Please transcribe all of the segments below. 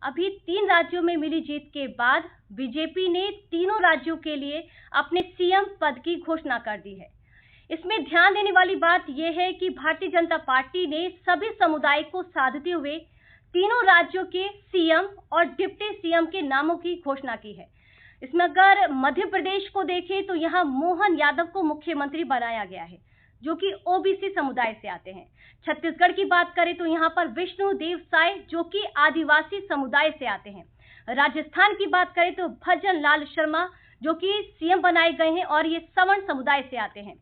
अभी 3 राज्यों में मिली जीत के बाद बीजेपी ने तीनों राज्यों के लिए अपने सीएम पद की घोषणा कर दी है। इसमें ध्यान देने वाली बात यह है कि भारतीय जनता पार्टी ने सभी समुदाय को साधते हुए तीनों राज्यों के सीएम और डिप्टी सीएम के नामों की घोषणा की है। इसमें अगर मध्य प्रदेश को देखें तो यहाँ मोहन यादव को मुख्यमंत्री बनाया गया है, जो कि ओबीसी समुदाय से आते हैं। छत्तीसगढ़ की बात करें तो यहाँ पर विष्णुदेव साय, जो कि आदिवासी समुदाय से आते हैं। राजस्थान की बात करें तो भजन लाल शर्मा, जो कि सीएम बनाए गए हैं और ये सवर्ण समुदाय से आते हैं।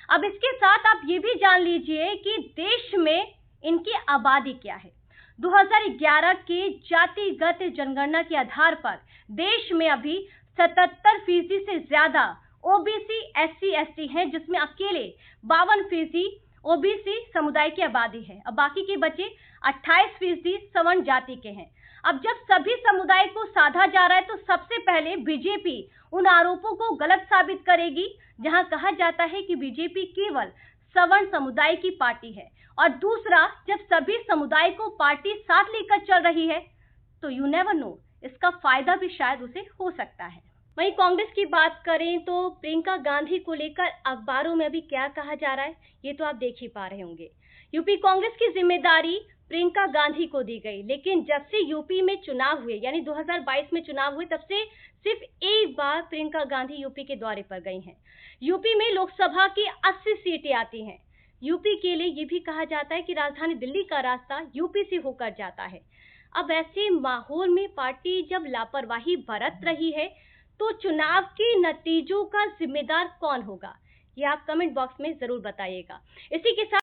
अब इसके साथ आप ये भी जान लीजिए कि देश में इनकी आबादी क्या है। 2011 के जातिगत जनगणना के आधार पर देश में अभी 77% से ज्यादा ओबीसी एससी एसटी हैं, जिसमें अकेले 52% ओबीसी समुदाय की आबादी है। अब बाकी के बचे 28% सवर्ण जाति के हैं। अब जब सभी समुदाय को साधा जा रहा है तो सबसे पहले बीजेपी उन आरोपों को गलत साबित करेगी जहां कहा जाता है कि बीजेपी केवल सवर्ण समुदाय की पार्टी है, और दूसरा, जब सभी समुदाय को पार्टी साथ लेकर चल रही है तो यू नेवर नो, इसका फायदा भी शायद उसे हो सकता है। वहीं कांग्रेस की बात करें तो प्रियंका गांधी को लेकर अखबारों में अभी क्या कहा जा रहा है, ये तो आप देख ही पा रहे होंगे। यूपी कांग्रेस की जिम्मेदारी प्रियंका गांधी को दी गई, लेकिन जब से यूपी में चुनाव हुए, यानी 2022 में चुनाव हुए, तब से सिर्फ एक बार प्रियंका गांधी यूपी के दौरे पर गई हैं। यूपी में लोकसभा की 80 सीटें आती हैं। यूपी के लिए ये भी कहा जाता है कि राजधानी दिल्ली का रास्ता यूपी से होकर जाता है। अब ऐसे माहौल में पार्टी जब लापरवाही बरत रही है तो चुनाव के नतीजों का जिम्मेदार कौन होगा, ये आप कमेंट बॉक्स में जरूर बताइएगा। इसी के साथ